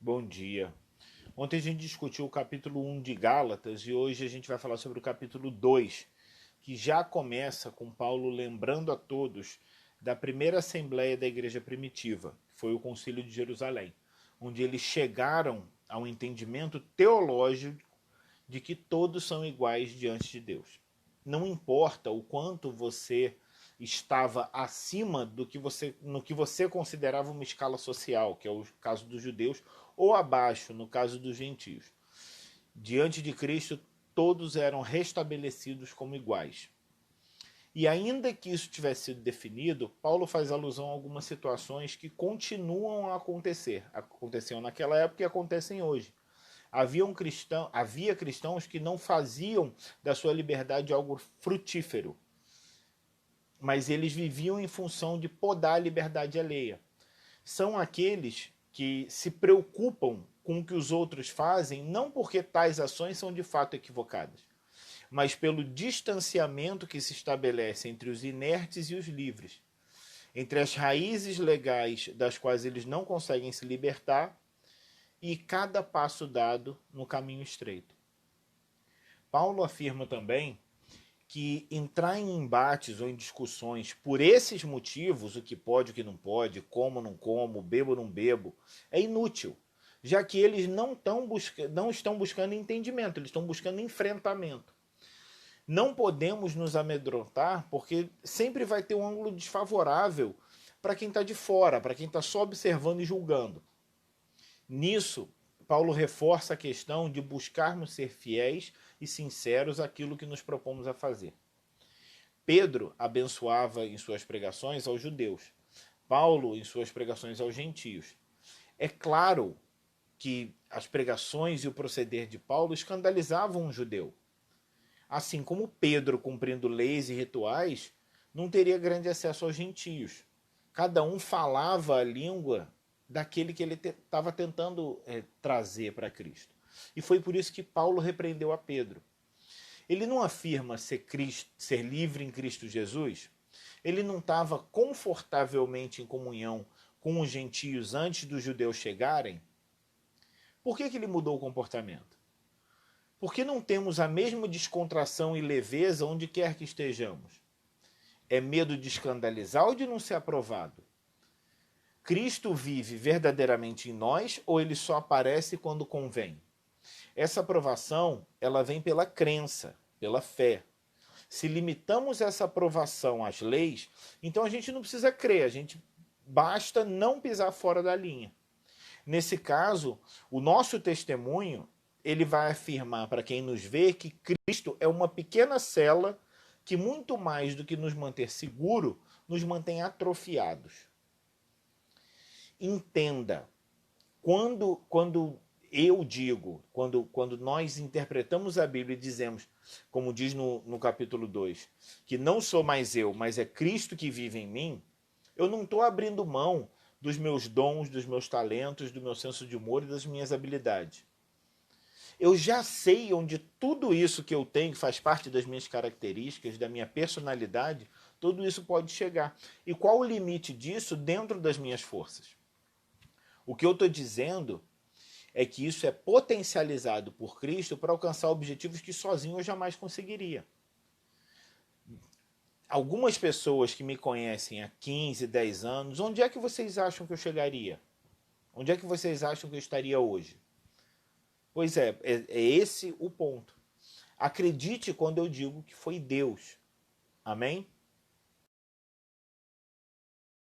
Bom dia. Ontem a gente discutiu o capítulo 1 de Gálatas e hoje a gente vai falar sobre o capítulo 2, que já começa com Paulo lembrando a todos da primeira assembleia da igreja primitiva, que foi o Concílio de Jerusalém, onde eles chegaram ao entendimento teológico de que todos são iguais diante de Deus. Não importa o quanto você estava acima do que no que você considerava uma escala social, que é o caso dos judeus, ou abaixo, no caso dos gentios. Diante de Cristo, todos eram restabelecidos como iguais. E ainda que isso tivesse sido definido, Paulo faz alusão a algumas situações que continuam a acontecer. Aconteciam naquela época e acontecem hoje. Havia cristãos que não faziam da sua liberdade algo frutífero, mas eles viviam em função de podar a liberdade alheia. São aqueles que se preocupam com o que os outros fazem, não porque tais ações são de fato equivocadas, mas pelo distanciamento que se estabelece entre os inertes e os livres, entre as raízes legais das quais eles não conseguem se libertar e cada passo dado no caminho estreito. Paulo afirma também que entrar em embates ou em discussões por esses motivos, o que pode, o que não pode, como, não como, bebo, não bebo, é inútil, já que eles não estão buscando entendimento, eles estão buscando enfrentamento. Não podemos nos amedrontar, porque sempre vai ter um ângulo desfavorável para quem está de fora, para quem está só observando e julgando. Nisso, Paulo reforça a questão de buscarmos ser fiéis e sinceros àquilo que nos propomos a fazer. Pedro abençoava em suas pregações aos judeus, Paulo em suas pregações aos gentios. É claro que as pregações e o proceder de Paulo escandalizavam um judeu. Assim como Pedro, cumprindo leis e rituais, não teria grande acesso aos gentios. Cada um falava a língua daquele que ele estava tentando trazer para Cristo. E foi por isso que Paulo repreendeu a Pedro. Ele não afirma ser livre em Cristo Jesus. Ele não estava confortavelmente em comunhão com os gentios antes dos judeus chegarem. Por que ele mudou o comportamento? Porque não temos a mesma descontração e leveza onde quer que estejamos. É medo de escandalizar ou de não ser aprovado? Cristo vive verdadeiramente em nós ou ele só aparece quando convém? Essa aprovação, ela vem pela crença, pela fé. Se limitamos essa aprovação às leis, então a gente não precisa crer, a gente basta não pisar fora da linha. Nesse caso, o nosso testemunho, ele vai afirmar para quem nos vê que Cristo é uma pequena cela que muito mais do que nos manter seguro, nos mantém atrofiados. Entenda, quando eu digo, quando nós interpretamos a Bíblia e dizemos, como diz no capítulo 2, que não sou mais eu, mas é Cristo que vive em mim, eu não estou abrindo mão dos meus dons, dos meus talentos, do meu senso de humor e das minhas habilidades. Eu já sei onde tudo isso que eu tenho, que faz parte das minhas características, da minha personalidade, tudo isso pode chegar. E qual o limite disso dentro das minhas forças? O que eu estou dizendo é que isso é potencializado por Cristo para alcançar objetivos que sozinho eu jamais conseguiria. Algumas pessoas que me conhecem há 15, 10 anos, onde é que vocês acham que eu chegaria? Onde é que vocês acham que eu estaria hoje? Pois é esse o ponto. Acredite quando eu digo que foi Deus. Amém?